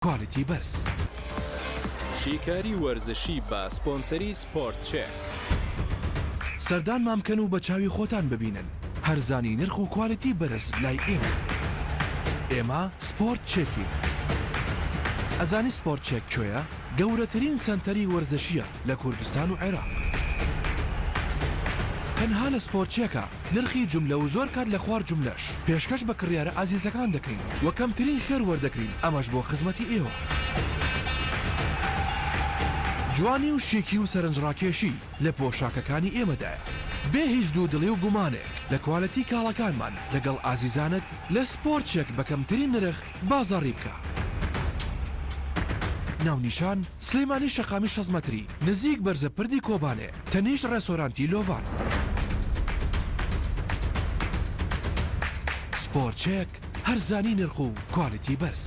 کوالیتی بەرز. شیکاری وەرزشی بە سپۆنسەری سپۆرت چێک. سەردان مامکەن و بە چاوی خۆتان ببینن. هەرزانی نرخ و کوالیتی بەرز لای ئێمە. ئێمە سپۆرت چێکین. ئەزانی سپۆرت چێک کوێیە؟ گەورەترین سەنتەری وەرزشیە لە کوردستان و عێراق. تەنها لە سپۆرت چێکە نرخی جوملە و زۆر کات لە خوار جوملەش پێشکەش بە کڕیارە ئازیزەکان دەکەین و کەمترین خێر وەردەکرین، ئەمەش بۆ خزمەتی ئێوە. جوانی و شێکی و سەرنجڕاکێشی لە پۆشاکەکانی ئێمەدایە. بێ هیچ دوو دڵی و گومانێک لە کواڵەتی کاڵەکانمان لەگەڵ ئازیزانت لە سپۆرت چێک بە کەمترین نرخ بازاڕی بکە. ناونیشان سلەیمانی شەقامی 6 مەتری نزیک بەرزە پردی کۆبانێ، تەنیشت ڕێستۆرانتی لۆڤان. سپۆرت چێک هەرزانی نرخ و کوالیتی بەرز.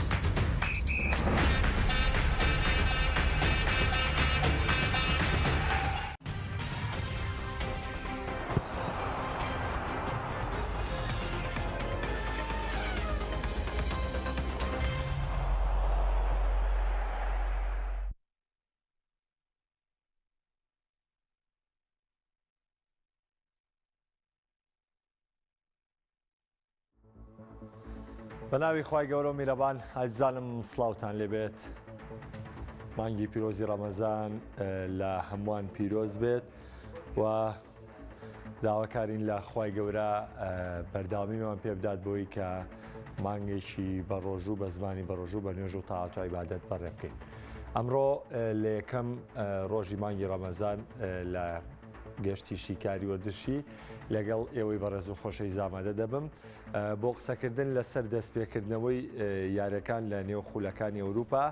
بەناوی خوای گەورە و میرەبان، ئازیزانم سڵاوتان لێبێت. مانگی پیرۆزی ڕەمەزان لە هەمووان پیرۆز بێت و داواکارین لە خوای گەورە بەرداوامیمان پێ بدات بۆی کە مانگێکی بەڕۆژوو بە زمانی بەڕۆژوو بە نوێژ و تاعات و عیبادەت بەڕێ بکەین. ئەمڕۆ لە یەکەم ڕۆژی مانگی ڕەمەزان لە گەشتی شیکاری وەرزشی لەگەڵ ئێوەی بەڕێز و خۆشەی زامادە دەبم بۆ قسەکردن لەسەر دەستپێکردنەوەی یاریەکان لە نێو خولەکانی ئەوروپا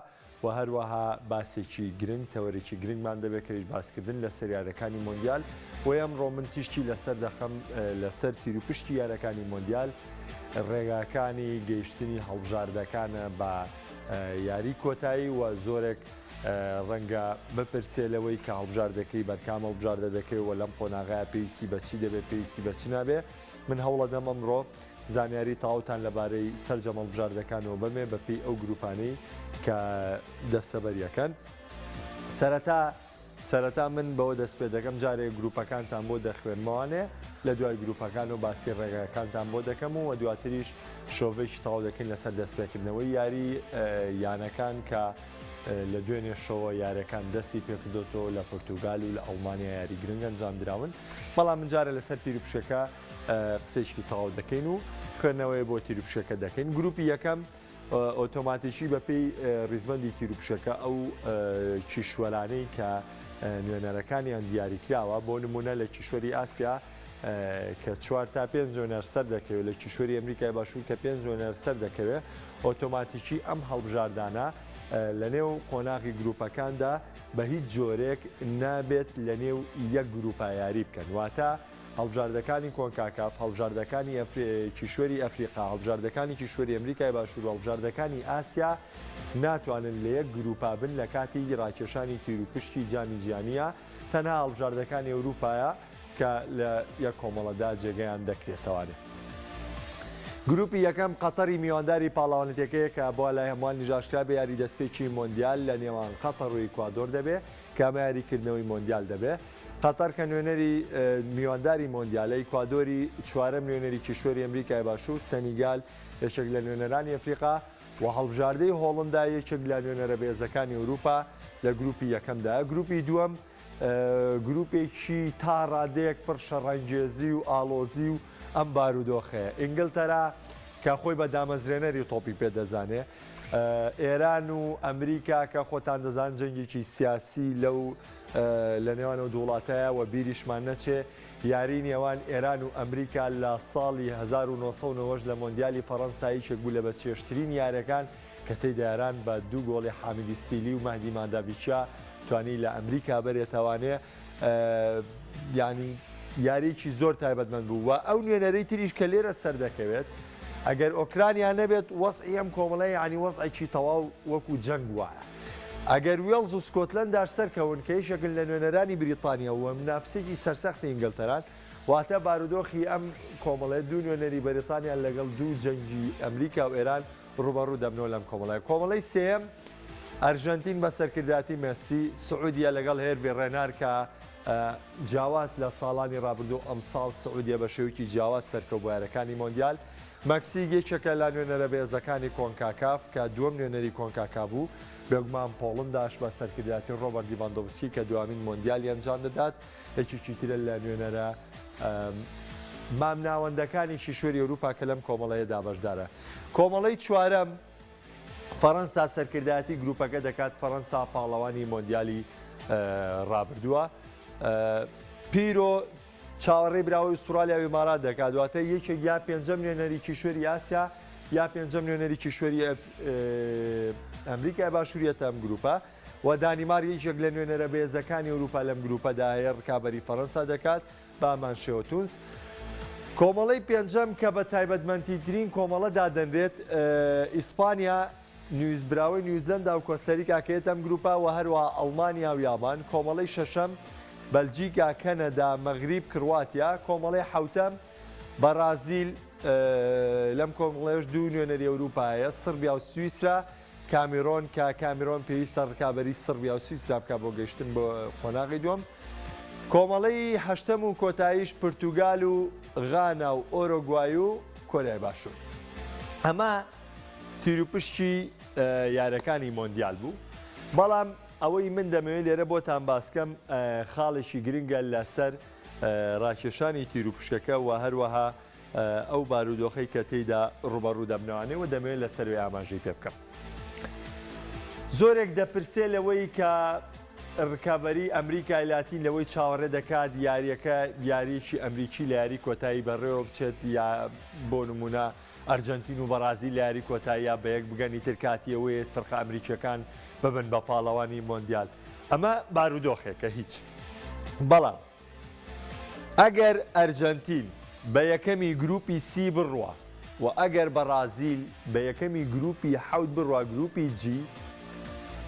و هەروەها باسێکی گرنگ تەوەرێکی گرنگمان دەبێت کە باسکردن لەسەر یاریەکانی مۆندیال و ئەمڕۆ من تیشتی لەسەر دەخەم لەسەر تیروپشتی یاریەکانی مۆندیال، ڕێگاکانی گەیشتنی هەڵبژاردەکانە بە یاری کۆتایی و زۆرێک ڕەنگە بپرسێلەوەی کە هەڵبژاردەکەی بەرکام هەڵبژاردە دەکەوێت و لەم قۆناغایە پێویستی بەچی دەبێت پێویستی بەچی نابێ. من هەوڵە دەم ئەمڕۆ زانیاری تاوتان لەبارەی سەرجەم هەڵبژاردەکانەوە بەمێ بەپێی ئەو گروپانەی کە دەستەبەریەکەن. سەرەتا من بەوە دەست پێ دەکەم جارێک گروپەکانتان بۆ دەخوێنمەوانێ، لە دوای گروپەکان و باسی ڕێگاکانتان بۆ دەکەم و دواتریش شۆڤێکی تاو دەکەین لەسەر دەستپێکردنەوەی یاری یانەکان کە لە دوێنێ شەوە یاریەکان دەستی پێکردۆتەوە لە پورتوگال و لە ئەڵمانیا یاری گرنگ ئەنجام دراون. بەڵام من جارە لەسەر تیروپشەکە قسێکی تاو دەکەین و خوێندنەوەی بۆ تیروپشەکە دەکەین. گروپی یەکەم ئۆتۆماتیکی بەپێی ڕیزبەندی تیروپشەکە ئەو کیشوەرانەی کە نوێنەرەکانیان دیاریکراوە، بۆ نمونە لە کیشوەری ئاسیا کە 4 تا 5 زۆنەر سەر دەکەوێت، لە کیشوەری ئەمریکای باشوور کە 5 زۆنەر سەر دەکەوێت، ئۆتۆماتیکی ئەم هەڵبژاردانە لە نێو قۆناغی گروپەکاندا بە هیچ جۆرێک نابێت لە نێو یەک گروپا یاری بکەن. واتە هەڵبژاردەکانی کۆنکاکاف، هەڵبژاردەکانی کیشوەری ئەفریقا، هەڵبژاردەکانی کیشوەری ئەمریکای باشوور، هەڵبژاردەکانی ئاسیا ناتوانن لە یەک گروپا بن لە کاتی ڕاکێشانی تیروپشتی جامی جیهانیە، تەنها هەڵبژاردەکانی ئەوروپایە کە لە یەک کۆمەڵەدا جێگەیان دەکرێتەوانێت. گروپی یەکەم قەتەری میوانداری پاڵاوانەتەکەیە کە بۆ لای هەمووان نیژاشکرا بە یاری دەستپێکی مۆندیال لە نێوان قەتەر و ئیکوادۆر دەبێت کە ئەمە یاریکردنەوەی مۆندیال دەبێت. قەتەر کە نوێنەری میوانداری مۆندیالە، ئیکوادۆری چوارەم نوێنەری کیشوەری ئەمریکای باشوور، سەنیگال یەکێک لە نوێنەرانی ئەفریقا و هەڵبژاردەی هۆڵندا یەکێک لە نوێنەرە بێزەکانی ئەوروپا لە گروپی یەکەمدا. گروپی دووەم گروپێکی تا ڕادەیەک پڕ شەڕەنگێزی و ئاڵۆزی و ئەم بارودۆخەیە. ئینگلتەرا کە خۆی بە دامەزرێنەری تۆپی پێدەزانێ، ئێران و ئەمریکا کە خۆتان دەزان جەنگێکی سیاسی لەو لە نێوانەوە دووڵاتەیە و بیریشمان نەچێ، یاری نێوان ئێران و ئەمریکا لە ساڵی 1990 لە مۆندیالی فەڕەنسایی چێک بوو لە بە چێشترین یاریەکان کە تێیدا ئێران بە 2 گۆڵی حامیدی ستیلی و مەهدی مانداڤیچیا توانی لە ئەمریکا بەرێتەوانێ. ینی یاریکی زۆر تایبەتمەند بوو و ئەو نوێنەرەی تریش کە لێرە سەر دەکەوێت ئەگەر ئۆکرانیا نەبێت وەسعی ئەم کۆمەڵەی ینی وەسعێکی تەواو وەکو جەنگ وایە. ئەگەر وێڵز و سکۆتلەندار سەرکەون کە یەکێکن لە نوێنەرانی بریتانیا و منافسێکی سەرسەختی ئینگلتەران، واتە بارودۆخی ئەم کۆمەڵەیە دوو نوێنەری بەریتانیا لەگەڵ دوو جەنگی ئەمریکا و ئێران ڕوبەڕوو دەبنەوە لەم کۆمەڵەیە. کۆمەڵەی سێم ئەرژەنتین بە سەرکرداتی مەسی، سعودیە لەگەڵ هێرڤی ڕێنار کە جیاواز لە ساڵانی ڕابردوو ئەمساڵ سعودیە بە شێوکی جیاواز سەرکەوت بۆ یاریەکانی مۆندیال. مەکسیک یەکێکە لە نوێنەرە بێزەکانی کۆنکاکاف کە دووەم نوێنەری کۆنکاکا بوو، بێگومان پۆڵنداش بە سەرکرداتی ڕۆبەرت لیڤاندۆڤسکی کە دوامین مۆندیالی ئەنجام دەدات، یەکێکی ترە لە نوێنەرە مامناوەندەکانی شوێری ئەوروپا کە لەم کۆمەڵەیەدا بەشدارە. کۆمەڵەی چوارەم فەڕەنسا سەرکرداتی گروپەکە دەکات. فەڕەنسا پاڵەوانی مۆندیالی ڕابردووە. پیرۆ چاوەڕێی براوی ئوسترالیا و ئیمارات دەکات، دواتە یەکێک یا پێنجەم نوێنەری کیشوەری ئاسیا یا پێنجەم نوێنەری کیشوەری ئەمریکای باشووریەتە ئەم گروپە و دانیمار یەکێک لە نوێنەرە بێزەکانی ئەوروپا لەم گروپەدا هەیە ڕکابەری فەڕەنسا دەکات بامان شێوە تونس. کۆمەڵەی پێنجەم کە بە تایبەتمەندیترین کۆمەڵە دادەنرێت ئیسپانیا، براوی نیوزلەندا و کۆستەریکا کە ئەم گروپە و هەروە ئەڵمانیا و یابان. کۆمەڵەی شەشەم بەلجیکا، کەنەدا، مەغریب، کرواتیا. کۆمەڵەی حوتەم بەرازیل، لەم کۆمەڵەیەش دوو نوێنەری ئەوروپایە، سربیا و سویسرا، کامیرۆن کە کامیرۆن پێویستە ڕکابەری سربیا و سویسرا بکە بۆ گەیشتن بۆ قۆناغی دووەم. کۆمەڵەی هەشتەم و کۆتاییش پرتوگال و غانا و ئۆرۆگوای و کۆریای باشوور. ئەمە تیروپشتی یارەکانی مۆندیال بوو، بەڵام ئەوەی من دەمەوێت لێرە بۆتان باسکەم خاڵێکی گرنگە لەسەر ڕاکێشانی تیروپشکەکە و هەروەها ئەو بارودۆخەی کە تێیدا ڕوبەڕوو دەبنەوانێ و دەمەوێت لەسەروی ئاماژەی پێ بکەم. زۆرێک دەپرسێ لەوەی کە ڕکابەری ئەمریکای لاتین لەوەی چاوەڕێ دەکات یاریەکە یاریەکی ئەمریکی لە یاری کۆتایی بەڕێوە بچێت یا بۆ نمونە ئەرجەنتین و بەرازیل لە یاری کۆتاییە بە یەک بگەنی تر کاتیەوەیە فەرقە ئەمریکیەکان ببن بە پاڵەوانی مۆندیال. ئەمە بارودۆخێکە هیچ. بەڵام ئەگەر ئەرجەنتین بە یەکەمی گروپی سی بڕوە و ئەگەر بەرازیل بە یەکەمی گروپی حەوت بڕوە گروپی جی،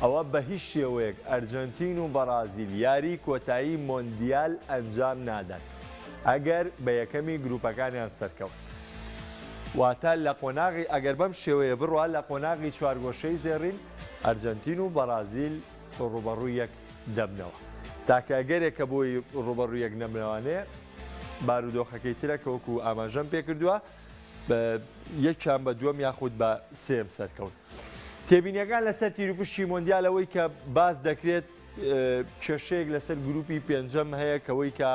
ئەوە بە هیچ شێوەیەک ئەرجەنتین و بەرازیل یاری کۆتایی مۆندیال ئەنجام نادەن ئەگەر بە یەکەمی گروپەکانیان سەرکەوت. واتە لە قۆناغی ئەگەر بەم شێوەیە بڕوە لە قۆناغی چوارگۆشەی زێڕین ئەرجەنتین و بەرازیل ڕوبەڕوویەک دەبنەوە. تاکەگەرێکە بۆی ڕوبەڕوویەک نەبنەوانێ بارودۆخەکەی ترە کە وەکو ئاماژەم پێ کردووە یەکیان بە دووەم یاخود بە سێم سەرکەوت. تێبینیەکان لەسەر تیروپشتی مۆندیالەوەی کە باز دەکرێت کێشەیەک لەسەر گروپی پێنجەم هەیە کەوەی کە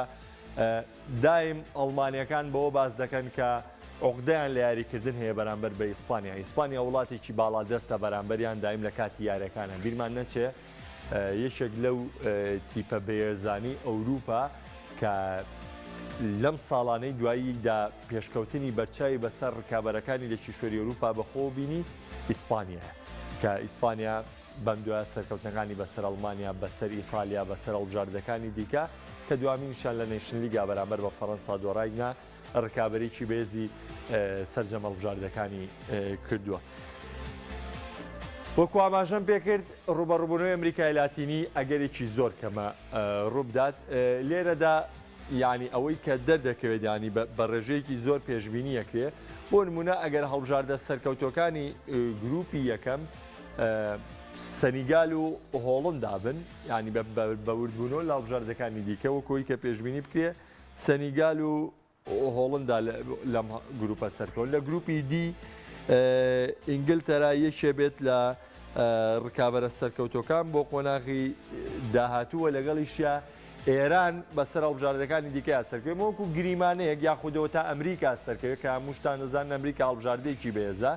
دایم ئەڵمانیەکان بەوە باز دەکەن کە عقدەیان لە یاریکردن هەیە بەرامبەر بە ئیسپانیا. ئیسپانیا وڵاتێکی باڵا دەستە بەرامبەریان دایم لە کاتی یاریەکانە بیرمان نەچێ یەکێک لەو تیپە بەهێزانی ئەوروپا کە لەم ساڵانەی دواییدا پێشکەوتنی بەرچاوی بەسەر ڕکابەرەکانی لە کیشوەری ئەوروپا بەخۆ بینی ئیسپانیا کە ئیسپانیا بەم دوایە سەرکەوتنەکانی بەسەر ئەڵمانیا بەسەر ئیتالیا بەسەر هەڵبژاردنەکانی دیکە کە دوامینشان لە نێشن لیگا بەرامبەر بە فەڕەنسا دۆڕاینا ڕکابەرێکی بێزی سەرجەم هەڵبژاردنەکانی کردووە. وەکو ئاماژەم پێکرد ڕوبەڕووبوونەوەی ئەمریکای لاتینی ئەگەرێکی زۆر کەمە ڕووبدات لێرەدا یعنی ئەوەی کە دەردەکەوێت ینی بە ڕێژەیەکی زۆر پێشبینی یەکرێ. بۆ نمونە ئەگەر هەڵبژاردە سەرکەوتەکانی گروپی یەکەم سەنیگال و هۆڵندا بن ینی بەوردبوونەوە لە هەڵبژاردەکانی دیکە وەکۆی کە پێشبینی بکرێ سەنیگال و هۆڵندا لەم گروپە سەرکەوت. لە گروپی دی ئینگلتەرا یەکێ بێت لە ڕکابەرە سەرکەوتەکان بۆ قۆناغی داهاتووە لەگەڵیشە ئێران بەسەر هەڵبژاردەکانی دیکە سەرکەوت وەکو گریمانەیەک یاخودەوە تا ئەمریکا سەرکەوت کە هەمووشتان دەزانن ئەمریکا هەڵبژاردەیەکی بەهێزە.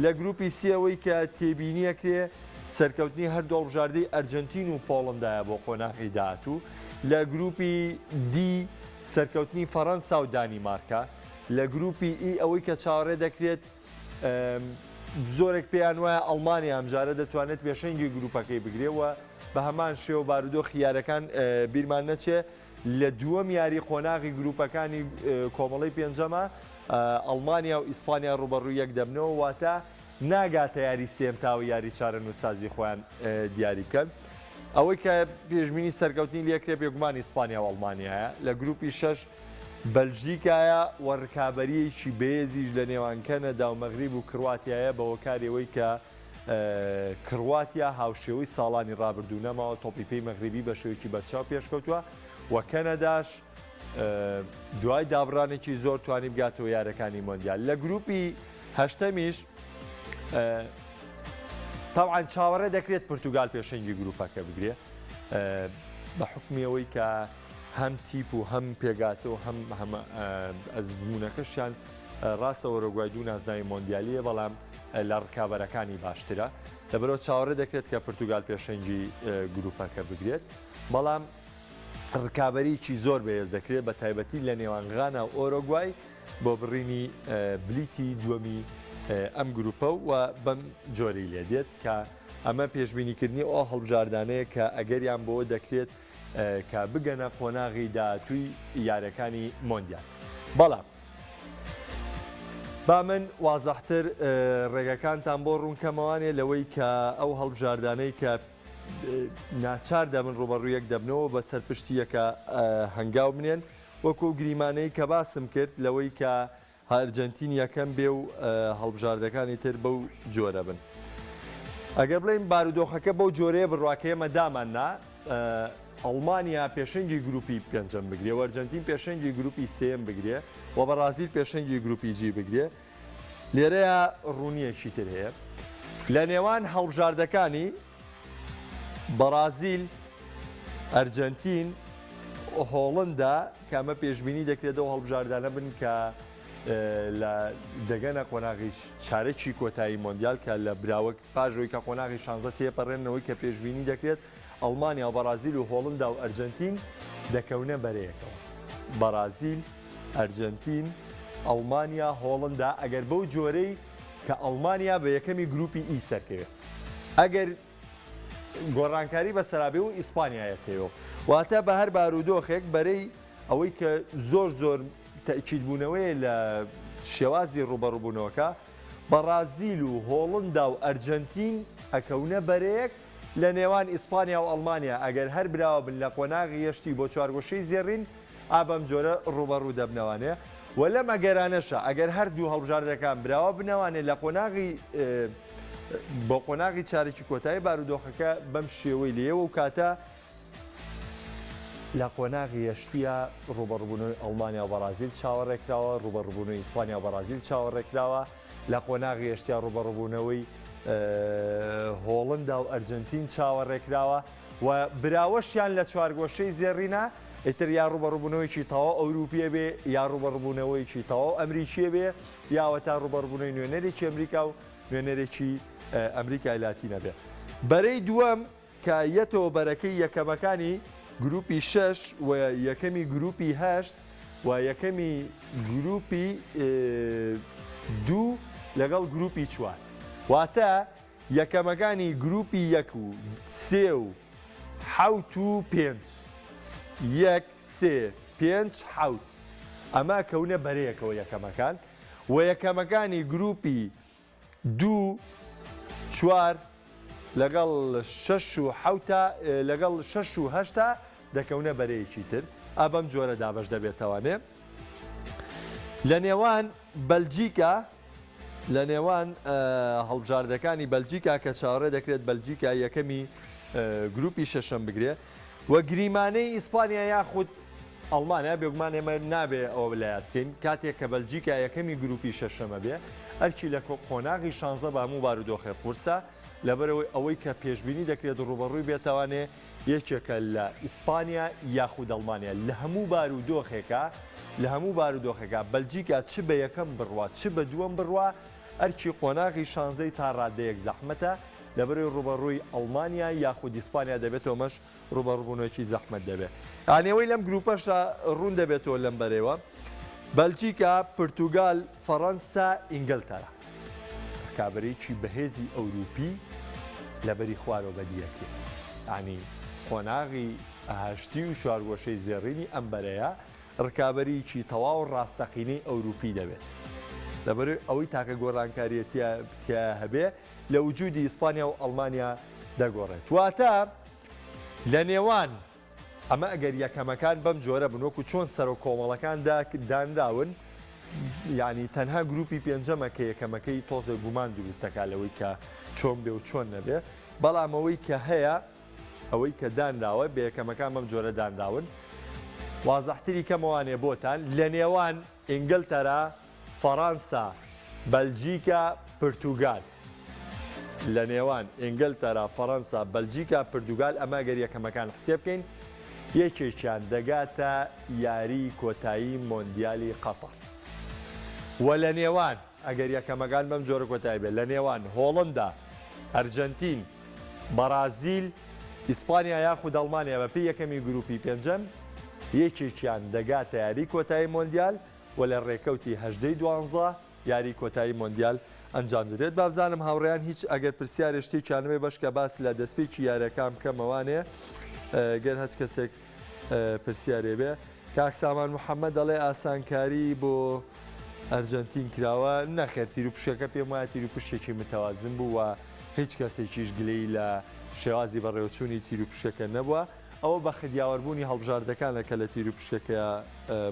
لە گروپی سیەوەی کە تێبینیەکرێ سەرکەوتنی هەردوو هەڵبژاردەی ئەرجەنتین و پۆڵندایە بۆ قۆناغی داهاتوو. لە گروپی دی سەرکەوتنی فەڕەنسا و دانیمارکە. لە گروپی ئی ئەوەی کە چاوەڕێ دەکرێت زۆرێک پێیان وایە ئەڵمانیا ئەمجارە دەتوانێت پێشەنگی گروپەکەی بگرێەوە بە هەمان شێوە بارودۆخی یارەکان بیرمان نەچێ. لە دووەم یاری قۆناغی گروپەکانی کۆمەڵەی پێنجەمە ئەڵمانیا و ئیسپانیا ڕوبەڕووی یەک دەبنەوە واتە ناگاتە یاری سێم تاوە یاری چارە نووسازی خۆیان دیاری بکەن. ئەوەی کە پێشبینی سەرکەوتنی لێکرێ بێگومان ئیسپانیا و ئەڵمانیایە. لە گروپی شەش بەلژیکایە و ڕکابەریەکی بێزیش لە نێوان کەنەدا و مەغریب و کرواتیایە بە هۆکارەوەی کە کرواتیا هاوشێوەی ساڵانی ڕابردوونەماوە تۆپی پێی مەغریبی بە شێوەیەکی بەرچاو پێشکەوتووە و کەنەداش دوای دابڕانێکی زۆر توانی بگاتەوە یارەکانی مۆندیال. لە گروپی هەشتەمیش تاوان چاوەڕێ دەکرێت پرتوگال پێشەنگی گروپەکە بگرێ بە حکمیەوەی کە هەم تیپ و هەم پێگاتە و هەم ئەزمونونەکەشیان ڕاستە وەرەگوای دوو نازناوی مۆندیالیە بەڵام لە ڕکابەرەکانی باشترە لەبەرەوە چاوەڕێ دەکرێت کە پرتوگال پێشەنگی گروپەکە بگرێت بەڵام ڕکابەریکی زۆر بەهێز دەکرێت بە تایبەتی لە نێوان غانا و ئۆرۆگوای بۆ بڕینی بلیتی دووەمی ئەم گروپە و بەم جۆری لێ دێت کە ئەمە پێشبینیکردنی ئەو هەڵبژاردانەیە کە ئەگەریان بۆ دەکرێت کە بگەنە قۆناغی داهاتووی یارەکانی مۆندیال. بەڵام با من وازەحتر ڕێگەکانتان بۆ ڕوونکەمەوانێ لەوەی کە ئەو هەڵبژاردانەی کە ناچار دەبن ڕوبەڕوویەک دەبنەوە بە سەرپشتیەکە هەنگاو بنێن وەکو گریمانەی کە باسم کرد لەوەی کە ئەرجەنتین یەکەم بێ و هەڵبژاردەکانی تر بەو جۆرە بن. ئەگەر بڵێن بارودۆخەکە بەو جۆرەیە بڕواکەیەمە داماننا ئەڵمانیا پێشەنگی گروپی پێنجەم بگرێ و ئەرجەنتین پێشەنگی گروپی سێم بگرێ و بەرازیل پێشەنگی گروپی جی بگرێ. لێرەیە ڕوونیەکی تر هەیە لە نێوان هەڵبژاردەکانی بەرازیل، ئەرجەنتین، هۆڵندا کامە پێشبینی دەکرێتەوە هەڵبژاردانە بن کە دەگەنە قۆناغی چارەکی کۆتایی مۆندیال کە لە براوەک پاژۆی کە قۆناغی 16 تێپەڕێنەوەی کە پێشبینی دەکرێت ئەڵمانیا و بەرازیل و هۆڵندا و ئەرجەنتین دەکەونە بەرەیەکەوە. بەرازیل، ئەرجەنتین، ئەڵمانیا، هۆڵندا ئەگەر بەو جۆرەی کە ئەڵمانیا بە یەکەمی گروپی ئی سەرکەوێت ئەگەر گۆڕانکاری بە سەرابێ و ئیسپانیایەتەوە واتە بە هەر بارودۆخێک بەرەی ئەوەی کە زۆر تەکیدبوونەوەی لە شێوازی ڕوبەڕووبوونەوەکە بەرازیل و هۆڵندا و ئەرجەنتین ئەکەونە بەرەیەک لە نێوان ئیسپانیا و ئەڵمانیا ئەگەر هەر براوە بن لە قۆناغی یەشتی بۆ چوارگۆشەی زێڕین ئابەم جۆرە ڕوبەڕوو دەبنەوانێ و لە مەگەرانەشە ئەگەر هەردوو هەڵبژاردەکان براوە بنەوانێت لە قۆناغی بۆ قۆناغی چارێکی کۆتایی بارودۆخەکە بەم شێوەی لێەوە و کاتە لە قۆناغی یەشتیە ڕوبەڕووبوونەوەی ئەڵمانیا و بەرازیل چاوەڕێکراوە ڕوبەڕووبوونەوەی ئیسپانیا و بەرازیل چاوەڕێکراوە لە قۆناغی یەشتیا ڕوبەڕووبوونەوەی هۆڵندا و ئەرجەنتین چاوەڕێکراوە و براوەشیان لە چوارگۆشەی زێڕینە ئیتر یا ڕوبەڕووبوونەوەیکی تەواو ئەوروپیە بێ یا ڕوبەڕووبوونەوەیکی تەواو ئەمریکیە بێ یاوەتا ڕوبەڕووبوونەوەی نوێنەرێکی ئەمریکا و نوێنەرێکی ئەمریکای لاتینە بێ. بەرەی دووەم کە یەتەوە بەرەکەی یەکەمەکانی گروپی 6 و یەکەمی گروپی 8 و یەکەمی گروپی 2 لەگەڵ گروپی 4 واتە یەکەمەکانی گروپی 1 و 3 و 7 و 5 1 3 5 7 ئەمە کەونە بەرەیەکەوە یەکەمەکان و یەکەمەکانی گروپی 2 4 لەگەڵ 6 و 7 لەگەڵ 6 و 8 دەکەونە بەرەیەکی تر ئابەم جۆرە دابەش دەبێتەوانێ. لە نێوان بەلجیکا لە نێوان هەڵبژاردەکانی بەلجیکا کە چاوەڕێ دەکرێت بەلجیکا یەکەمی گروپی شەشەم بگرێ و گریمانەی ئیسپانیا یاخود ئەڵمانیا بێگومان ئێمە نابێ ئەوە بلایەت بکەین کاتێک کە بەلجیکا یەکەمی گروپی شەشەمە بێ ئەرکی لە قۆناغی 16 بە هەموو بارودۆخێ قورسە لەبەرەوەی ئەوەی کە پێشبینی دەکرێت ڕوبەڕووی بێتوانێ یەکێکە لە ئیسپانیا یاخود ئەڵمانیا لە هەموو بارودۆخێکا بەلجیکا چ بە یەکەم بڕوا چ بە دووەم بڕوا ئەرکی قۆناغی 16 تا ڕادەیەک زەحمەتە لەبەرەوەی ڕوبەڕووی ئەڵمانیا یاخود ئیسپانیا دەبێتەوە مەش ڕوبەڕووبوونەوەیکی زەحمەت دەبێت. ئانێەوەی لەم گروپەشە ڕوون دەبێتەوە لەم بەرەوە بەلجیکا، پرتوگال، فەڕەنسا، ئینگلتەرا کابرێکی بەهێزی ئەوروپی لەبەری خوارەوە بەدیەکێ ینی قۆناغی ئاهشتی و چوارگۆشەی زێڕینی ئەم بەرەیە ڕکابەریکی تەواو ڕاستەقینەی ئەوروپی دەبێت لەبەر ئەوەی تاکە گۆڕانکاریەتە هەبێ لە وجودی ئیسپانیا و ئەڵمانیا دەگۆڕێت. واتە لە نێوان ئەمە ئەگەر یەکەمەکان بەم جۆرە بنوەکو چۆن سەر و کۆمەڵەکان دانراون ینی تەنها گروپی پێنجەمە کە یەکەمەکەی تۆزە گومان دروستەکە لەوەی کە چۆن بێ و چۆن نەبێ بەڵام ئەوەی کە هەیە ئەوەی کە دانراوە بە یەکەمەکان بەم جۆرە دانراون وازەحتری کەمەوانێ بۆتان لە نێوان ئینگلتەرا فەڕەنسا بەلجیکا پرتوگال لە نێوان ئینگلتەرا فەڕەنسا بەلجیکا پرتوگال ئەمە گەر یەکەمەکان حسێ بکەین یەکێکیان دەگاتە یاری کۆتایی مۆندیالی قەتەر و لە نێوان ئەگەر یەکەمەکان بەم جۆرە کۆتایی بێت لە نێوان هۆڵندا ئەرجەنتین بەرازیل ئیسپانیا یاخود ئەڵمانیا بەپێی یەکەمی گروپی پێنجەم یەکێکیان دەگاتە یاری کۆتایی مۆندیال و لە ڕێکەوتی هەژدەی دوانزە یاری کۆتایی مۆندیال ئەنجام دەدرێت بابزانم هاوڕێیان هیچ ئەگەر پرسیارێ شتێکیانەوێ بەشکە باس لە دەستپێکی یاریەکان بکەمەوانێ گەر هەچ کەسێک پرسیارێ بێ کاک سامان محەممەد دەڵێ ئاسانکاری بۆ ئەرجەنتین کراوە نەخێت تیروپشەکە پێم وایە تیروپشتێکی متەوازن بوو و هیچ کەسێکیش گلەی لە شێوازی بەڕێوەچوونی تیروپشەکە نەبووە ئەوە بە خدیاوەربوونی هەڵبژاردەکانەکە لە تیروپشەکە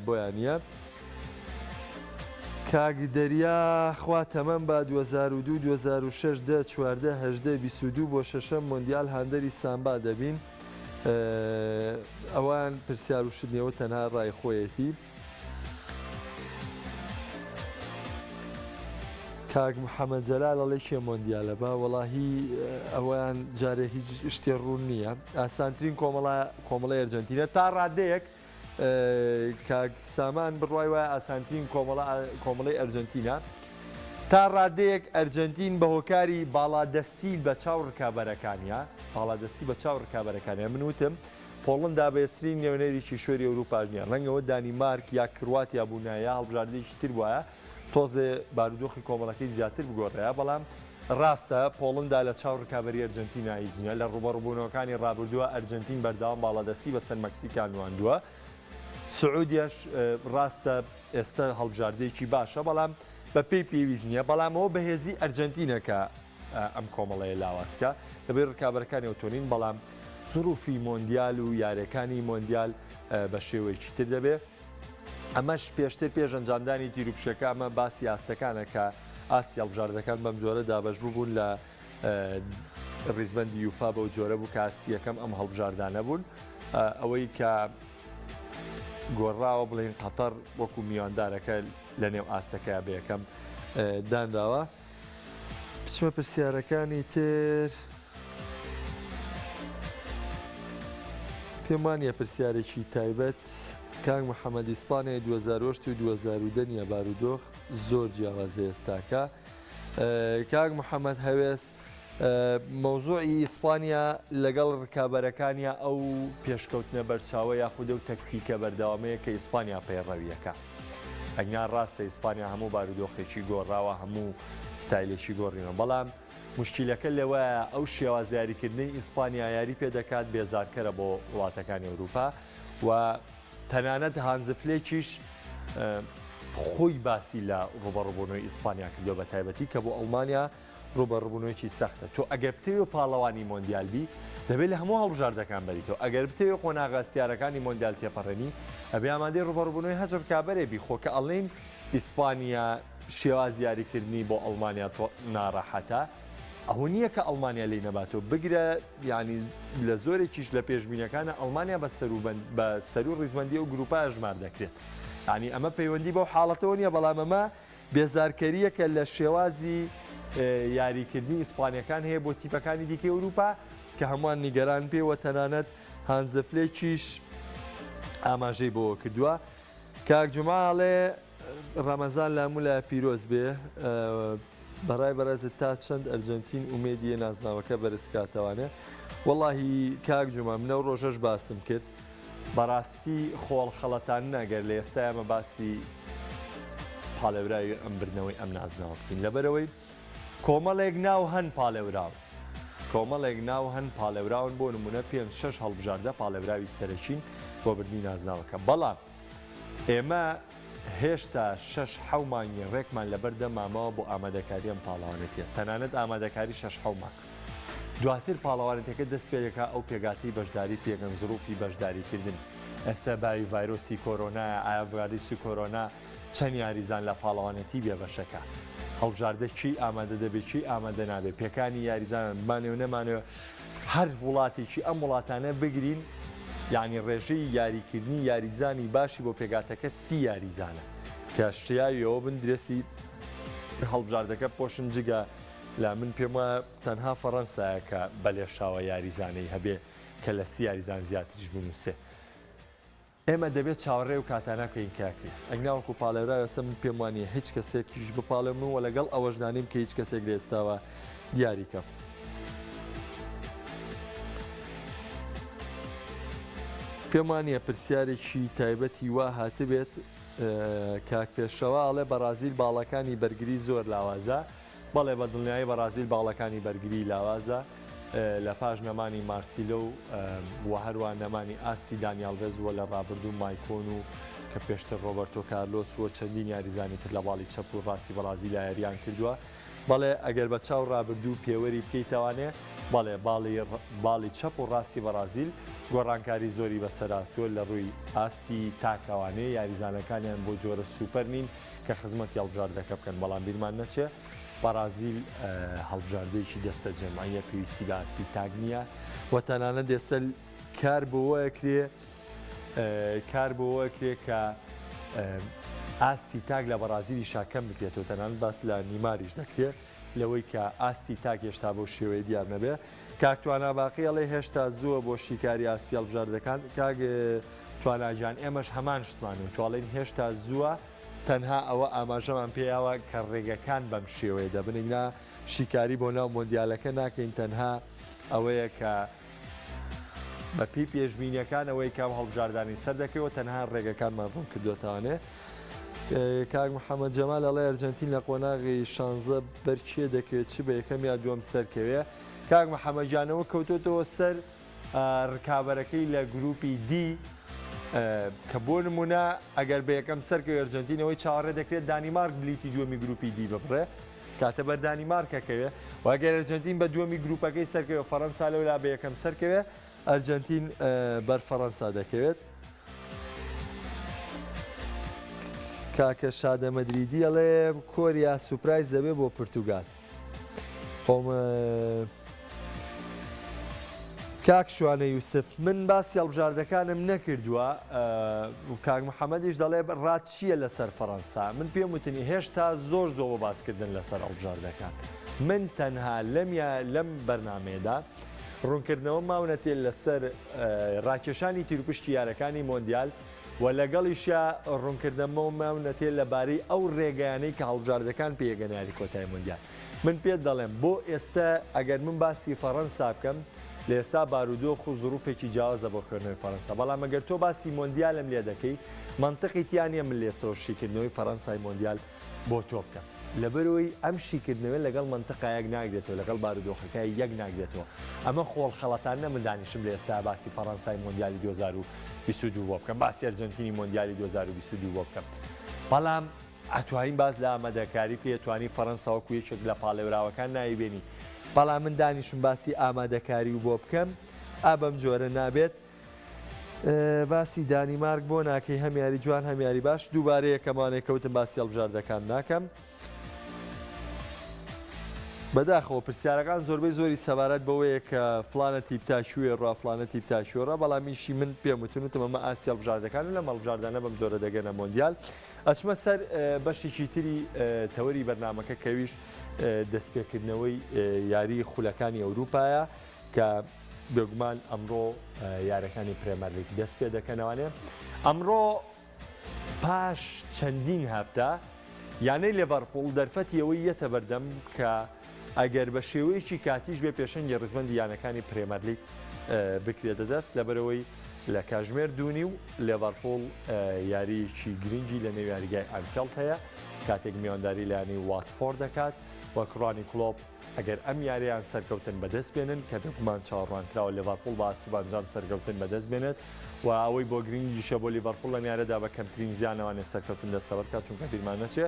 بۆیان نییە کاک دەریا خوا تەمەم بە 2002 2006 چواردە هەژدە 22 بۆ شەشەم مۆندیال هەندەری سامبا دەبین ئەوان پرسیار و شتنیەوە تەنها ڕای خۆیەتی کاک محەممەد جەلال ئەڵێ شێ مۆندیالە بە وەڵاهی ئەویان جارێ هیچ شتێ ڕوون نییە ئاسانترین کۆمەڵی ئەرجەنتینە تا ڕادەیەک کاک سامان بڕوای وایە ئاسانترین کۆمەڵی ئەرجەنتینە تا ڕادەیەک ئەرجەنتین بە هۆکاری باڵادەستی بە چاو ڕکابەرەکانیە باڵادەستی بە چاو ڕکابەرەکانیە من وتم پۆڵندا بەێسرین نێونەرێکی شوێری ئەوروپاش نیە ڕەنگەوە دانیمارک یا کرواتیا بوونایە هەڵبژاردەیەکی تر وایە تۆزێ بارودۆخی کۆمەڵەکەی زیاتر بگۆڕەیە بەڵام ڕاستە پۆڵندا لە چاو ڕکابەری ئەرجەنتینایی جنە لە ڕوبەڕووبوونەوەکانی ڕابردووە ئەرجەنتین بەردەوام باڵادەستی بەسەر مەکسیکان نواندووە سعودیش ڕاستە ئێستا هەڵبژاردەیەکی باشە بەڵام بە پێی پێویست نییە بەڵامەوە بەهێزی ئەرجەنتینەکە ئەم کۆمەڵەیە لاواسکە دەبێت ڕکابەرەکانی ئۆتۆنین بەڵام زروفی مۆندیال و یاریەکانی مۆندیال بە شێوەیەکی تر دەبێت ئەمەش پێشتر پێش ئەنجامدانی تیروپشەکە ئەمە باسی ئاستەکانە کە ئاسی هەڵبژاردەکان بەم جۆرە دابەشبوو بوون لە ڕیزبەندی یوفا بەو جۆرە بوو کە ئاستیەکەم ئەم هەڵبژاردانە بوون ئەوەی کە گۆڕاوە بڵێن قەتەر وەکو میواندارەکە لە نێو ئاستەکە بە یەکەم دانراوە بچمە پرسیارەکانی تر پێم وانییە پرسیارێکی تایبەت کاک محەممەد ئیسپانیا 2008 و 2010 نیە بارودۆخ زۆر جیاوازە ئێستاکە کاک محەممەد هەوێس مەوزوعی ئیسپانیا لەگەڵ ڕکابەرەکانیە ئەو پێشکەوتنە بەرچاوە یاخودە و تەکتیکە بەردەوامەیە کە ئیسپانیا پێڕەویەکە ئەگنیان ڕاستە ئیسپانیا هەموو بارودۆخێکی گۆڕاوە هەموو ستایلێکی گۆڕینەوە بەڵام مشکیلەکە لەوەیە ئەو شێواز یاریکردنی ئیسپانیا یاری پێدەکات بێزارکەرە بۆ وڵاتەکانی ئەوروپا و تەنانەت هانزفلێکیش خۆی باسی لە ڕوبەڕووبوونەوەی ئیسپانیا کردو بە تایبەتی کە بۆ ئەڵمانیا ڕوبەڕووبوونەوەیکی سەختە تۆ ئەگەر بتەوێت پاڵەوانی مۆندیالبی دەبێت لە هەموو هەڵبژاردەکان بەریتەوە ئەگەر بتەوێت قۆناغاستیارەکانی مۆندیال تێپەڕێنی ئەبێ ئامادەی ڕوبەڕووبوونەوەی هەجر کابەرێبی خۆکە ئەڵێن ئیسپانیا شێواز یاریکردنی بۆ ئەڵمانیا ناڕەحەتە ئەوە نییە کە ئەڵمانیا لی نەباتەوە بگرە ینی لە زۆرێکیش لە پێشبینەکانە ئەڵمانیا بە سەر و ڕیزبەندی و گروپا ژمار دەکرێت ینی ئەمە پەیوەندی بەو حاڵەتەوە نییە بەڵام ئەمە بێزارکەریەکە لە شێوازی یاریکردنی ئیسپانیەکان هەیە بۆ تیپەکانی دیکەی ئەوروپا کە هەمووان نیگەران پێوە تەنانەت هانزەفلێکیش ئاماژەی بۆ کردووە کاک جوماڵێ ڕەمەزان لامو لە پیرۆز بێ بەڕای بەرەزت تا چەند ئەرجەنتین ئومێدیە نازناوەکە بەرزکاتەوانێ وەڵاهی کاک جوما منە ڕۆژەش باسم کرد بەڕاستی خۆڵ خەڵەتان نەگەر لە ئێستا ئەمە باسی پاڵێورای ئەم بردنەوەی ئەم نازناوە بکەین لەبەرەوەی کۆمەڵێک ناو هەن پاڵێوراون کۆمەڵێک ناو هەن پاڵێوراون بۆ نمونە 5-6 هەڵبژاردە پاڵێوراوی سەرەکین بۆ بردنی نازناوەکە بەڵام ئێمە هێشتا 6-7 مانگی ڕێکمان لەبەردە مامەوە بۆ ئامادەکاری ئەم پاڵەوانێتیە تەنانەت ئامادەکاری 6-7 مانگ دواتر پاڵەوانێتەکە دەست پێ دەکات ئەو پێگاتی بەشداری پێگەن زروفی بەشداریکردن ئەسە باوی ڤایرۆسی کۆرۆنا ئایا ڤایرۆسی کۆرۆنا چەند یاریزان لە پاڵەوانەتی بێ بەشەکە هەڵبژاردە چی ئامادە دەبێت چی ئامادە نابێت پێکانی یاریزان بمانێ نەمانەوە هەر وڵاتێکی ئەم وڵاتانە بگرین یعنی ڕێژەی یاریکردنی یاریزانی باشی بۆ پێگاتەکە 30 یاریزانە کە شتیاویەوە بن درێسی هەڵبژاردەکە پۆشن جگە لە من پێم وایە تەنها فەڕەنسایە کە بەلێشاوە یاریزانەی هەبێ کە لە 30 یاریزان زیاتریش بنووسێ ئێمە دەبێت چاوەڕێ و کاتانەکەین کاکرێ ئەگناوەکو پاڵێرایەسە من پێم وانە هیچ کەسێکیش بپاڵێمەوە لەگەڵ ئەوەژدانیم کە هیچ کەسێک لێستاوە دیاریکە پێم وانە پرسیارێکی تایبەتی وا هاتبێت کاک پێشەواڵێ بەرازیل باڵەکانی بەرگری زۆر لاوازە بەڵێ بە دڵنیایی بەرازیل باڵەکانی بەرگری لاوازە لە پاش نەمانی مارسیلە و هەروە نەمانی ئاستی دانیالڤێز وە لە ڕابردوو مایکۆن و کە پێشتر ڕۆبەرتۆ کارلۆس وە چەندین یاریزانی تر لە باڵی چەپ و ڕاستی بەرازیل یاریان کردووە بەڵێ ئەگەر بە چاو ڕابردوو پێوەری بکەیتەوانێ بەڵێ باڵی چەپ و ڕاستی بەرازیل گۆڕانکاری زۆری بەسەراتوە لە ڕووی ئاستی تاکەوانەیە یاریزانەکانیان بۆ جۆرە سوپەر نین کە خزمەتی هەڵبژاردەکە بکەن بەڵام بیرمان نەچێ بەرازیل هەڵبژاردەیەکی دەستە جەمعیە پێویستی بە ئاستی تاک نییە و تەنانەت دێسە کار بۆەوە کرێ کە ئاستی تاک لە بەرازیلی شاکەم بکرێتەوە تەنانەت باس لە نیماریش دەکرێت لەوەی کە ئاستی تاک هێشتا بۆ شێوەیە دیار نەبێ کاکتوانە باقی ئەڵێ هێشتا زووە بۆ شیکاری ئاسی هەڵبژاردەکان کاک تواناجان ئێمەش هەمان شتوانین توڵین هێشتا زووە تەنها ئەوە ئاماژەمان پێیاوە کە ڕێگەکان بەم شێوەیە دەبنینا شیکاری بۆ ناو مۆندیالەکە ناکەین تەنها ئەوەیە کە بەپی پێشبینیەکان ئەوەی کام هەڵبژاردانی سەر دەکەوە تەنها ڕێگەکانمان ڕوون کردوێتوانێ کاک محەممەد جەمال ئەڵێ ئەرجەنتین لە قۆناغی 16 بەرچیە دەکرێت چی بە یەکەم یا دووەم سەرکەوێ کاک محەممەدجانەوە کەوتۆتەوە سەر ڕکابەرەکەی لە گروپی دی کە بۆ نمونە ئەگەر بە یەکەم سەرکەوێ ئەرجەنتینەوەی چاوەڕێ دەکرێت دانیمارک بلیتی دووەمی گروپی دی ببڕێ کاتە بەر دانیمارکەکەوێ واگەر ئەرجەنتین بە دووەمی گروپەکەی سەرکەوێ فەڕەنسا لەولا بە یەکەم سەرکەوێ ئەرجەنتین بەر فەڕەنسا دەکەوێت کاکە شادە مەدریدی ئەڵێ کۆریا سوپرایز دەبێ بۆ پورتوگال خۆم کاک شوانە یوسف من باسی هەڵبژاردەکانم نەکردووە و کاک محەممەدیش دەڵێ ڕات چییە لەسەر فەڕەنسا من پێم وتنی هێشتا زۆر زۆر باسکردن لەسەر هەڵبژاردەکان من تەنها لەم بەرنمەیەدا ڕوونکردنەوە ماونەتێ لەسەر ڕاکێشانی تیرپشتی یارەکانی مۆندیال و لەگەڵیشە ڕوونکردنەوە ماونەتێ لەبارەی ئەو ڕێگەیانەی کە هەڵبژاردەکان پێگەنیاری کۆتای مۆندیال من پێت دەڵێم بۆ ئێستا ئەگەر من باسی فەڕەنسا بکەم لە ئێستا بارودۆخ و زروفێکی جیاوازە بۆ خوێندنەوەی فەڕەنسا بەڵام ئەگەر تۆ باسی مۆندیالم لێ دەکەی منطقی تیانە من لێسەوە شیکردنەوەی فەڕەنسای مۆندیال بۆ تۆ بکەم لەبەرەوەی ئەم شیکردنەوە لەگەڵ منطقایەک ناگرێتەوە لەگەڵ بارودۆخەکەی یەک ناگرێتەوە ئەمە خۆڵخەڵەتان نە من دانیشم لە ئێستا باسی فەڕەنسای مۆندیالی 2022 بۆ بکەم باسی ئەرجەنتینی مۆندیالی 2022 بۆ بکەم بەڵام ئەتوانین باز لە ئامادەکاری پێتوانی فەڕەنساوەکو یەکێک لە پاڵێوراوەکان نایبێنی بەڵام من دانیشم باسی ئامادەکاری و بۆ بکەم ئابەم جۆرە نابێت باسی دانیمارک بۆ ناکەی هەمیاری جوان هەمیاری باش دووبارە یەکەمانێک کەوتم باسی هەڵبژاردەکان ناکەم بەداخەوە پرسیارەکان زۆربەی زۆری سەبارەت بەوەیە کە فلانە تیپتاچوێ ڕافلانە تیپتاچۆڕە بەڵامیشی من پێم وتم ئەمە ئاسی هەڵبژاردەکان لە هەڵبژاردانە بەم جۆرە دەگەنە مۆندیال ئەچمە سەر بەشێکی تری تەوەری بەرنامەکە کەویش دەستپێکردنەوەی یاری خولەکانی ئەوروپایە کە بێگومان ئەمڕۆ یارەکانی پرێمەرلیگ دەست پێ دەکەنەوانێ ئەمڕۆ پاش چەندین هەفتە یانەی لێڤەرپوڵ دەرفەتی ئەوەی یەتە بەردەم کە ئەگەر بە شێوەیەکی کاتیش بێ پێشەنگی ڕزمەندی یانەکانی پرێمەرلیگ بکرێتە دەست لەبەرەوەی لە کاژمێر دوونی و لێڤەرپوڵ یاریکی گرنگی لە نێو یاریگای ئەنفیلد هەیە کاتێک میوانداری لایەنەی واتفۆرد دەکات وە کوڕانی کلۆب ئەگەر ئەم یاریان سەرکەوتن بەدەست بێنن کە بێگومان چاوەڕوانکراوە لێڤەرپوڵ باستو بانجام سەرکەوتن بەدەست بێنێت و ئەوەی بۆ گرنگیشە بۆ لیڤەرپوڵ لەم یارەدا بە کەمترین زیانەوانێ سەرکەوتن دەستەوەرکات چونکە بیرمان نەچێ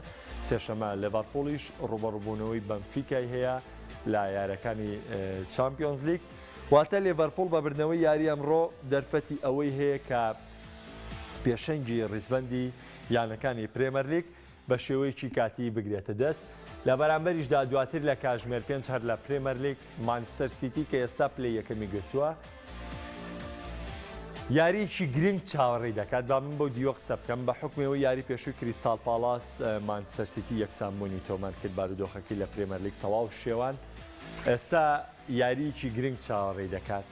سێشەمە لێڤەرپوڵیش ڕوبەڕووبوونەوەی بەنفیکای هەیە لە یارەکانی چامپیۆنز لیگ واتە لێڤەرپوڵ بە بردنەوەی یاری ئەمڕۆ دەرفەتی ئەوەی هەیە کە پێشەنگی ڕیزبەندی یانەکانی پرێمەر لیگ بە شێوەیەکی کاتی بگرێتە دەست لە بەرامبەریشدا دواتر لە کاژمێر 5 هەر لە پرێمەر لیگ مانچستەر سیتی کە ئێستا پلەی یەکەمی گرتووە یاریکی گرنگ چاوەڕێی دەکات با من بۆ دیۆ قسە بکەم بە حکمەوە یاری پێشووی کریستال پالاس مانچستەر سیتی یەکسانبوونی تۆمار کرد بارودۆخەکەی لە پرێمەر لیگ تەواو شێوان ئێستا یاریکی گرنگ چاوەڕێی دەکات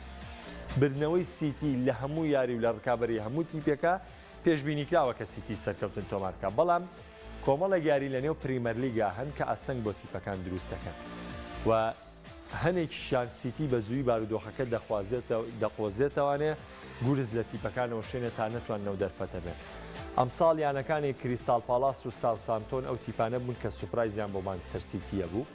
بردنەوەی سیتی لە هەموو یاری و لە ڕکابەری هەموو تیپێکە پێشبینی کراوە کە سیتی سەرکەوتن تۆمارکە بەڵام کۆمەڵە یاری لە نێو پریمەر لیگا هەن کە ئەستەنگ بۆ تیپەکان دروست دەکەن و هەنێکیشیان سیتی بە زووی بارودۆخەکە دەقۆزێتەوانێ گورز لە تیپەکانەوە شوێنە تا نەتواننەوە دەرفەتە بێت ئەمساڵ یانەکانی کریستال پالاس و ساوسامتۆن ئەو تیپانە بوون کە سوپرایزیان بۆ مانچستەر سیتیە بوو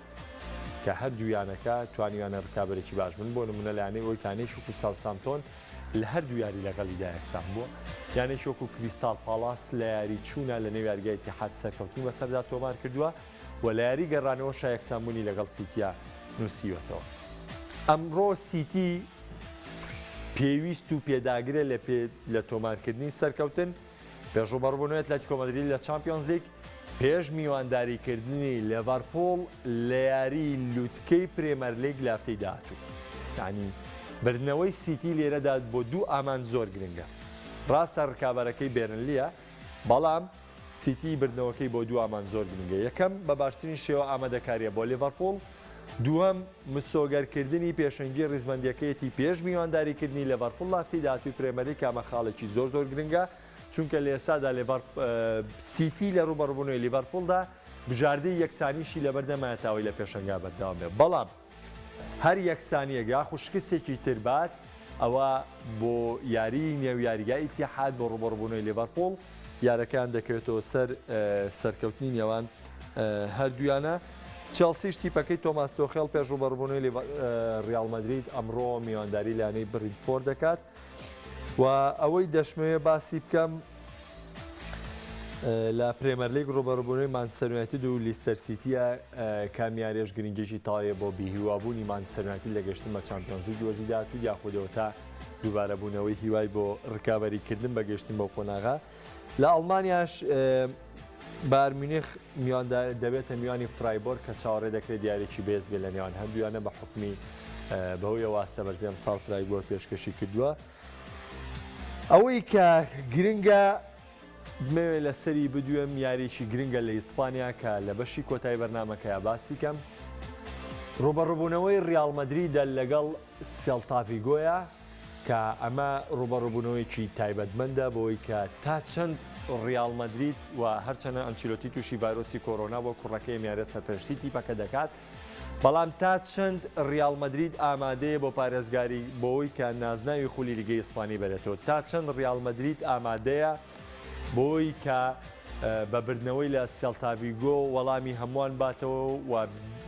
کە هەردوویانەکە توانیوانە ڕکابەرێکی باش بن بۆ نمونە لایەنەی ئەوەی شوکو ساوسامتۆن لە هەردوو یاری لەگەڵیدا یەکسان بووە یانەی شۆکو کریستال پالاس لە یاری چوونە لە نێو یاریگای اتحاد سەرکەوتنی بەسەردا تۆمار کردووە و لە یاری گەڕانەوەش یەکسانبوونی لەگەڵ سیتیا نووسیوەتەوە ئەمڕۆ سیتی پێویست و پێداگرێت لە تۆمارکردنی سەرکەوتن پێشڕوبەڕبوونەوەی ئەتلێتیکۆ مەدرید لە چامپیۆنز لیگ پێش میوانداریکردنی لێڤەرپۆڵ لە یاری لووتکەی پرێمەر لیگ لە هەفتەی داهاتوو یعنی بردنەوەی سیتی لێرەدا بۆ دوو ئامان زۆر گرنگە ڕاستە ڕکابەرەکەی بێرنلیە بەڵام سیتی بردنەوەکەی بۆ دوو ئامان زۆر گرنگە یەکەم بە باشترین شێوە ئامادەکاریە بۆ لێڤەرپۆڵ دووەم مسۆگەرکردنی پێشەنگی ڕیزبەندیەکەیەتی پێش میوانداریکردنی لێڤەرپۆڵ لە هەفتەی داهاتووی پرێمەر لیگ کامە خاڵێکی زۆر گرنگە چونکە لە ئێستادا سیتی لە ڕوبەڕبوونەوەی لیڤەرپۆڵدا بژاردەی یەکسانیشی لەبەردەمایەتاوی لە پێشەنگا بەردەوام بێت بەڵام هەر یەکسانیەگا خوشکسێکی تربات ئەوە بۆ یاری نێو یاریگای ئیتیحاد بۆ ڕوبەڕبوونەوەی لیڤەرپۆڵ یارەکان دەکەوێتەوە سەرکەوتنی نێوان هەردوویانە چێلسیش تیپەکەی تۆماس تۆخێڵ پێش ڕوبەڕبوونەوەی ڕیال مەدرید ئەمڕۆ میوانداری لایەنەی برینتفۆرد دەکات و ئەوەی دەشمەوێ باسی بکەم لە پرێمەر لیگ ڕوبەڕبوونەوەی مانچستەر یونایتد و لیستەر سیتیە کامیاریش گرنگێکی تاوایە بۆ بیهیوابوونی مانچستەر یونایتد لە گەشتن بە چامپیۆنز لیگ وەرزی داهاتوو یاخودەوە تا دووبارەبوونەوەی هیوای بۆ ڕکابەریکردن بە گەشتن بۆ قۆناغا لە ئەڵمانیاش بایر مونیخ دەبێتە میوانی فرایبۆرگ کە چاوەڕێ دەکرێت دیارێکی بێز بێت لە نێوان هەردوویانە بە حکمی بەهۆی واستە بەرزی ئەمساڵ فرایبۆرگ پێشکەشی کردووە ئەوەی کە گرنگە دمەوێت لەسەری بدوێم یاریی گرنگە لە ئیسپانیا کە لە بەشی کۆتایی بەرنامەکەیە باسی کەم ڕوبەڕووبوونەوەی ڕیال مەدریدە لەگەڵ سێڵتا ڤیگۆیە کە ئەمە ڕوبەڕووبوونەوەیکی تایبەتمەندە بۆی کە تا چەند ڕیال مەدرید و هەرچەنە ئەنچیلۆتی تووشی ڤایرۆسی کۆرۆنا بۆ کوڕەکەی میارە سەرپەرشتی تیپەکە دەکات بەڵام تا چەند ڕیال مەدرید ئامادەیە بۆ پارێزگاری بۆی کە نازناوی خولی لیگەی ئیسپانی بێتەوە تا چەند ڕیال مەدرید ئامادەیە بۆی کە بەبردنەوەی لە سێڵتا ڤیگۆ وەڵامی هەمووان باتەوە و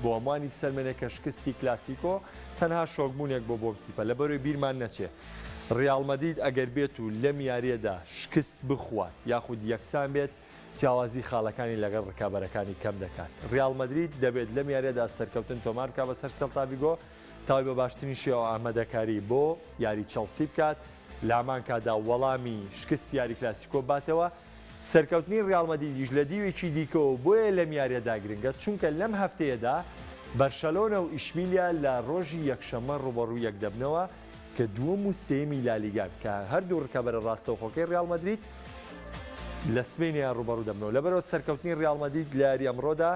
بۆ هەمووانی سەرمێنێکە شکستی کلاسیکۆ تەنها شۆکبوونێک بۆ تیپە لە بەروی بیرمان نەچێ ڕیال مەدرید ئەگەر بێت و لەم یاریەدا شکست بخوات یاخود یەکسان بێت جیاوازی خاڵەکانی لەگەڵ ڕکابەرەکانی کەم دەکات ڕیال مەدرید دەبێت لەم یاریەدا سەرکەوتن تۆمارکە بەسەر سێڵتا ڤیگۆ تاوای بە باشترین شێوە ئامادەکاری بۆ یاری چەلسی بکات لامان کادا وەڵامی شکست یاری کلاسیکۆ باتەوە سەرکەوتنی ڕیال مەدریدیش لە دیوێکی دیکەوە بۆیە لەم یاریەدا گرنگە چونکە لەم هەفتەیەدا بەرشەلۆنە و ئیشبیلیا لە ڕۆژی یەکشەمە ڕوبەڕوو یەک دەبنەوە کە دووەم و سێمی لالیگان کە هەردوو ڕکەبەرە ڕاستەوخۆکەی ڕیال مەدرید لە سبەینیان ڕوبەڕوو دەبنەوە لەبەرەوە سەرکەوتنی ڕیال مەدرید لە یاری ئەمڕۆدا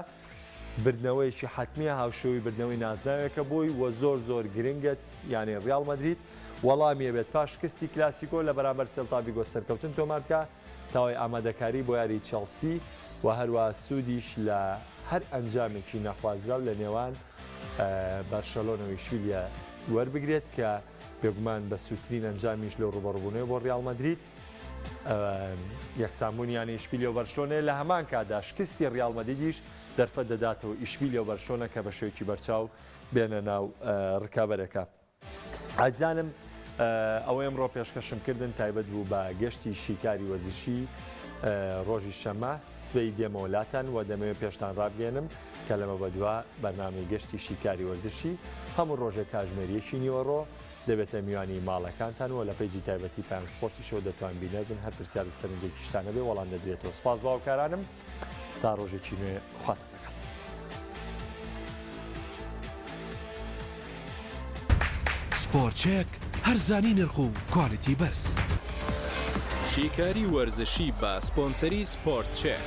بردنەوەیکی حتمیە هاوشێوی بردنەوەی نازناوێکە بووی و زۆر گرنگت یعنی ڕیال مەدرید وەڵامیە بێت پاش شکستی کلاسیکۆ لە بەرامبەر سێڵتا ڤیگۆ سەرکەوتن تۆمار بکە تاوای ئامادەکاری بۆ یاری چەلسی و هەروە سوودیش لە هەر ئەنجامێکی نەخوازراو لە نێوان بەرشەلۆنە و ئیشبیلیا وەربگرێت کە بێگومان بە سووترین ئەنجامیش لە ڕوبەڕووبوونەوەی بۆ ڕیال مەدرید یەکسانبوونیانی ئیشبیلیا و بەرشلۆنە لە هەمان کادا شکستی ڕیال مەدریدیش دەرفەت دەداتەوە ئیشبیلیا و بەرشلۆنە کە بە شێوەیەکی بەرچاو بێنە ناو ڕکابەرەکە ئازانم ئەوەی ئەمڕۆ پێشکەشمکردن تایبەت بوو بە گەشتی شیکاری وەرزشی ڕۆژی شەمە سبەی دێمە وڵاتان و دەمەوێت پێشتان ڕابگەێنم کە لەمە بەدووە بەرنامەی گەشتی شیکاری وەرزشی هەموو ڕۆژێک کاژمێریەکی نیوەڕۆ دەبێتە میوانی ماڵەکانتان و لە پێیجی تایبەتی پایان سپۆرتی شەوە دەتوان بینەر بن هەر پرسیار و سەرنجێکی شتانە بێ وەڵام دەدرێتەوە. سپاس باوکارانم تا ڕۆژێکی نوێ خوات لەگەڵ. سپۆرتچێک هەرزانی نرخ و کوالیتی بەرز. شیکاری وەرزشی بە سپۆنسەری سپۆرت چێک.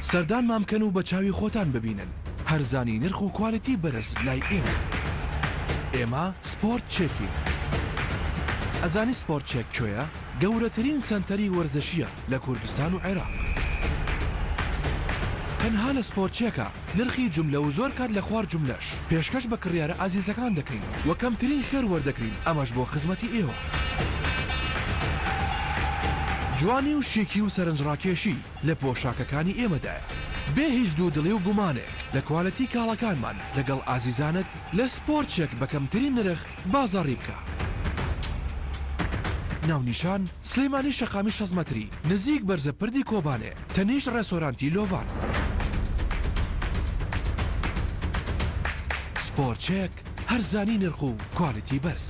سەردان مامکەن و بە چاوی خۆتان ببینن هەرزانی نرخ و کوالیتی بەرز لای ئێمە. ئێمە سپۆرت چێکین. ئەزانی سپۆرت چێک کوێیە؟ گەورەترین سەنتەری وەرزشیە لە کوردستان و عێراق. تەنها لە سپۆرت چێکە نرخی جوملە و زۆر کات لە خوار جوملەش پێشکەش بە کڕیارە ئازیزەکان دەکەین و کەمترین خێر وەردەکرین ئەمەش بۆ خزمەتی ئێوە. جوانی و شێکی و سەرنجڕاکێشی لە پۆشاکەکانی ئێمەدایە. بێ هیچ دوودڵی و گومانێک لە کواڵەتی کاڵەکانمان لەگەڵ ئازیزانت لە سپۆرت چێک بە کەمترین نرخ بازاڕی بکە. ناونیشان سلەیمانی شەقامی 6 مەتری نزیک بەرزە پردی کۆبانێ تەنیش ڕێستۆرانتی لۆڤان. سپۆرت چێک هەرزانی نرخ و کوالیتی بەرز.